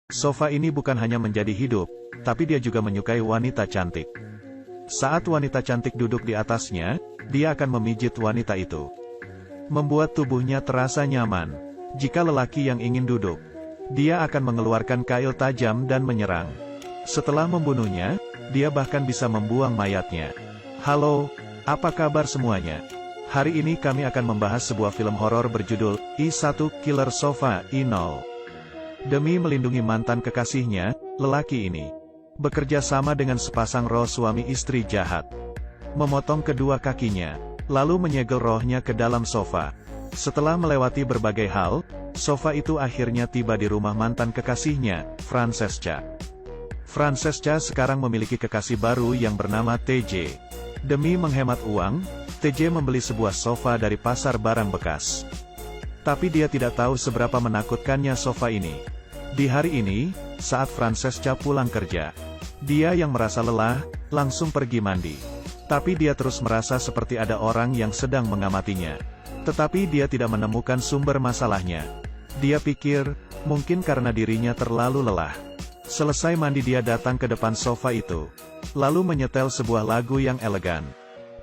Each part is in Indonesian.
Sofa ini bukan hanya menjadi hidup, tapi dia juga menyukai wanita cantik. Saat wanita cantik duduk di atasnya, dia akan memijit wanita itu. Membuat tubuhnya terasa nyaman. Jika lelaki yang ingin duduk, dia akan mengeluarkan kail tajam dan menyerang. Setelah membunuhnya, dia bahkan bisa membuang mayatnya. Halo, apa kabar semuanya? Hari ini kami akan membahas sebuah film horor berjudul I1 Killer Sofa I0. Demi melindungi mantan kekasihnya, lelaki ini bekerja sama dengan sepasang roh suami istri jahat. Memotong kedua kakinya, lalu menyegel rohnya ke dalam sofa. Setelah melewati berbagai hal, sofa itu akhirnya tiba di rumah mantan kekasihnya, Francesca. Francesca sekarang memiliki kekasih baru yang bernama TJ. Demi menghemat uang, TJ membeli sebuah sofa dari pasar barang bekas. Tapi dia tidak tahu seberapa menakutkannya sofa ini. Di hari ini, saat Francesca pulang kerja, dia yang merasa lelah, langsung pergi mandi. Tapi dia terus merasa seperti ada orang yang sedang mengamatinya. Tetapi dia tidak menemukan sumber masalahnya. Dia pikir, mungkin karena dirinya terlalu lelah. Selesai mandi dia datang ke depan sofa itu, lalu menyetel sebuah lagu yang elegan,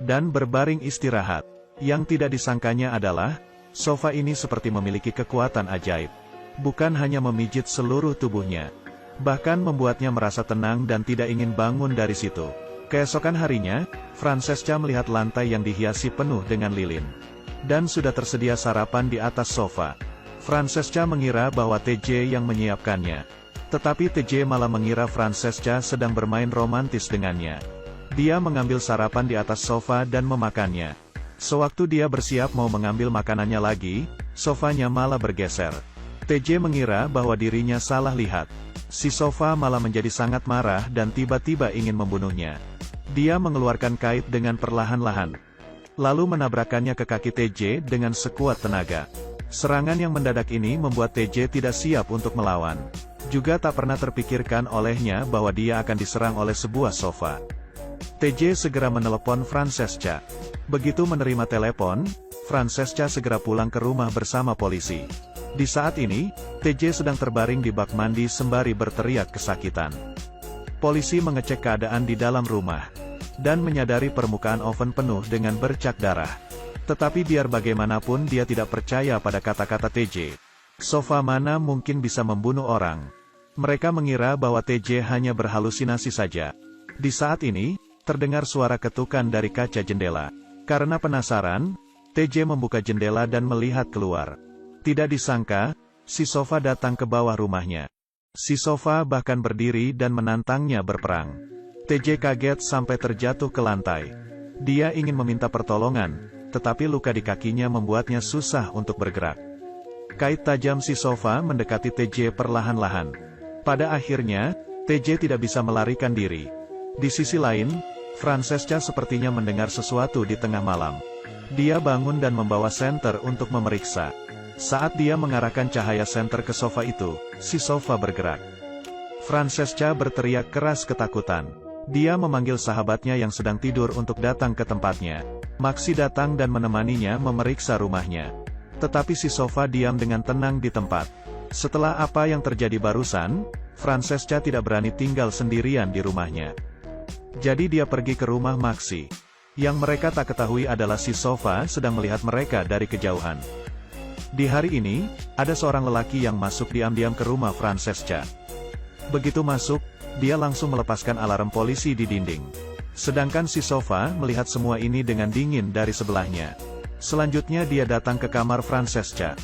dan berbaring istirahat. Yang tidak disangkanya adalah, sofa ini seperti memiliki kekuatan ajaib. Bukan hanya memijit seluruh tubuhnya, bahkan membuatnya merasa tenang dan tidak ingin bangun dari situ. Keesokan harinya, Francesca melihat lantai yang dihiasi penuh dengan lilin. Dan sudah tersedia sarapan di atas sofa. Francesca mengira bahwa TJ yang menyiapkannya. Tetapi TJ malah mengira Francesca sedang bermain romantis dengannya. Dia mengambil sarapan di atas sofa dan memakannya. Sewaktu dia bersiap mau mengambil makanannya lagi, sofanya malah bergeser. TJ mengira bahwa dirinya salah lihat. Si sofa malah menjadi sangat marah dan tiba-tiba ingin membunuhnya. Dia mengeluarkan kait dengan perlahan-lahan, lalu menabrakkannya ke kaki TJ dengan sekuat tenaga. Serangan yang mendadak ini membuat TJ tidak siap untuk melawan. Juga tak pernah terpikirkan olehnya bahwa dia akan diserang oleh sebuah sofa. TJ segera menelepon Francesca. Begitu menerima telepon, Francesca segera pulang ke rumah bersama polisi. Di saat ini, TJ sedang terbaring di bak mandi sembari berteriak kesakitan. Polisi mengecek keadaan di dalam rumah, dan menyadari permukaan oven penuh dengan bercak darah. Tetapi biar bagaimanapun dia tidak percaya pada kata-kata TJ. Sofa mana mungkin bisa membunuh orang? Mereka mengira bahwa TJ hanya berhalusinasi saja. Di saat ini, terdengar suara ketukan dari kaca jendela. Karena penasaran, TJ membuka jendela dan melihat keluar. Tidak disangka, si sofa datang ke bawah rumahnya. Si sofa bahkan berdiri dan menantangnya berperang. TJ kaget sampai terjatuh ke lantai. Dia ingin meminta pertolongan, tetapi luka di kakinya membuatnya susah untuk bergerak. Kait tajam si sofa mendekati TJ perlahan-lahan. Pada akhirnya, TJ tidak bisa melarikan diri. Di sisi lain, Francesca sepertinya mendengar sesuatu di tengah malam. Dia bangun dan membawa senter untuk memeriksa. Saat dia mengarahkan cahaya senter ke sofa itu, si sofa bergerak. Francesca berteriak keras ketakutan. Dia memanggil sahabatnya yang sedang tidur untuk datang ke tempatnya. Maxi datang dan menemaninya memeriksa rumahnya. Tetapi si sofa diam dengan tenang di tempat. Setelah apa yang terjadi barusan, Francesca tidak berani tinggal sendirian di rumahnya. Jadi dia pergi ke rumah Maxi. Yang mereka tak ketahui adalah si sofa sedang melihat mereka dari kejauhan. Di hari ini, ada seorang lelaki yang masuk diam-diam ke rumah Francesca. Begitu masuk, dia langsung melepaskan alarm polisi di dinding. Sedangkan si sofa melihat semua ini dengan dingin dari sebelahnya. Selanjutnya dia datang ke kamar Francesca.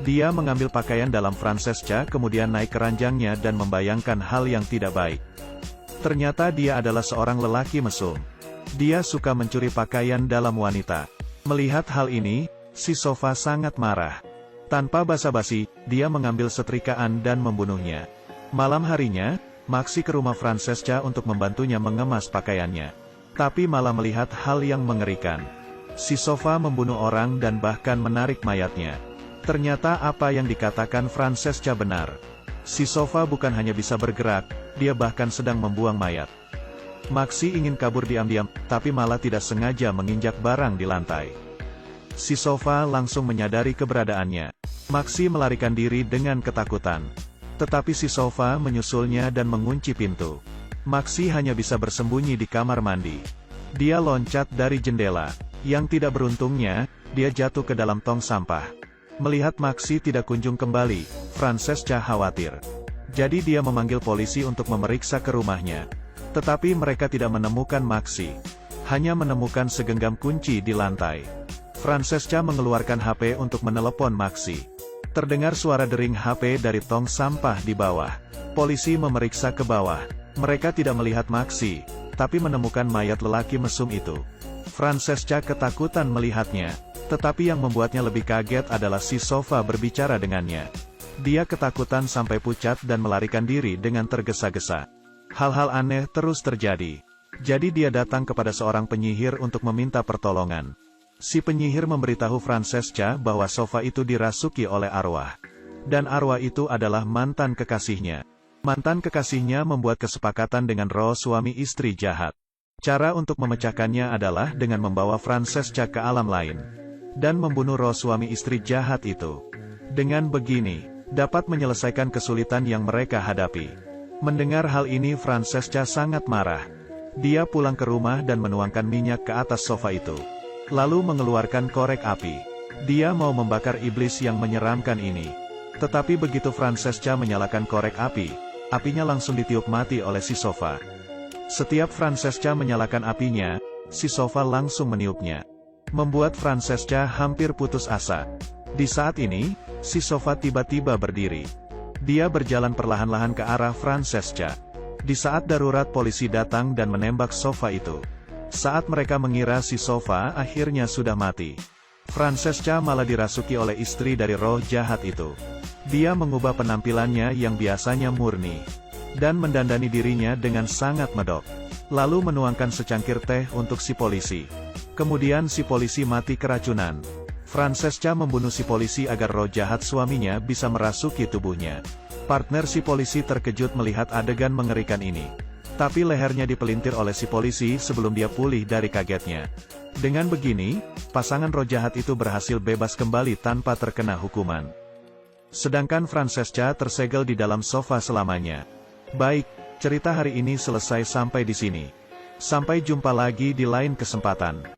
Dia mengambil pakaian dalam Francesca kemudian naik ke ranjangnya dan membayangkan hal yang tidak baik. Ternyata dia adalah seorang lelaki mesum. Dia suka mencuri pakaian dalam wanita. Melihat hal ini, si sofa sangat marah. Tanpa basa-basi, dia mengambil setrikaan dan membunuhnya. Malam harinya, Maxi ke rumah Francesca untuk membantunya mengemas pakaiannya. Tapi malah melihat hal yang mengerikan. Si sofa membunuh orang dan bahkan menarik mayatnya. Ternyata apa yang dikatakan Francesca benar. Si sofa bukan hanya bisa bergerak, dia bahkan sedang membuang mayat. Maxi ingin kabur diam-diam, tapi malah tidak sengaja menginjak barang di lantai. Si sofa langsung menyadari keberadaannya. Maxi melarikan diri dengan ketakutan. Tetapi si Sova menyusulnya dan mengunci pintu. Maxi hanya bisa bersembunyi di kamar mandi. Dia loncat dari jendela. Yang tidak beruntungnya, dia jatuh ke dalam tong sampah. Melihat Maxi tidak kunjung kembali, Francesca khawatir. Jadi dia memanggil polisi untuk memeriksa ke rumahnya. Tetapi mereka tidak menemukan Maxi. Hanya menemukan segenggam kunci di lantai. Francesca mengeluarkan HP untuk menelepon Maxi. Terdengar suara dering HP dari tong sampah di bawah. Polisi memeriksa ke bawah. Mereka tidak melihat Maxi, tapi menemukan mayat lelaki mesum itu. Francesca ketakutan melihatnya. Tetapi yang membuatnya lebih kaget adalah si Sova berbicara dengannya. Dia ketakutan sampai pucat dan melarikan diri dengan tergesa-gesa. Hal-hal aneh terus terjadi. Jadi dia datang kepada seorang penyihir untuk meminta pertolongan. Si penyihir memberitahu Francesca bahwa Sova itu dirasuki oleh arwah. Dan arwah itu adalah mantan kekasihnya. Mantan kekasihnya membuat kesepakatan dengan roh suami istri jahat. Cara untuk memecahkannya adalah dengan membawa Francesca ke alam lain. Dan membunuh roh suami istri jahat itu. Dengan begini, dapat menyelesaikan kesulitan yang mereka hadapi. Mendengar hal ini Francesca sangat marah. Dia pulang ke rumah dan menuangkan minyak ke atas sofa itu. Lalu mengeluarkan korek api. Dia mau membakar iblis yang menyeramkan ini. Tetapi begitu Francesca menyalakan korek api, apinya langsung ditiup mati oleh si Sova. Setiap Francesca menyalakan apinya, si Sova langsung meniupnya. Membuat Francesca hampir putus asa. Di saat ini, si Sova tiba-tiba berdiri. Dia berjalan perlahan-lahan ke arah Francesca. Di saat darurat polisi datang dan menembak Sova itu. Saat mereka mengira si Sova akhirnya sudah mati. Francesca malah dirasuki oleh istri dari roh jahat itu. Dia mengubah penampilannya yang biasanya murni. Dan mendandani dirinya dengan sangat medok. Lalu menuangkan secangkir teh untuk si polisi. Kemudian si polisi mati keracunan. Francesca membunuh si polisi agar roh jahat suaminya bisa merasuki tubuhnya. Partner si polisi terkejut melihat adegan mengerikan ini. Tapi lehernya dipelintir oleh si polisi sebelum dia pulih dari kagetnya. Dengan begini, pasangan roh jahat itu berhasil bebas kembali tanpa terkena hukuman. Sedangkan Francesca tersegel di dalam sofa selamanya. Baik, cerita hari ini selesai sampai di sini. Sampai jumpa lagi di lain kesempatan.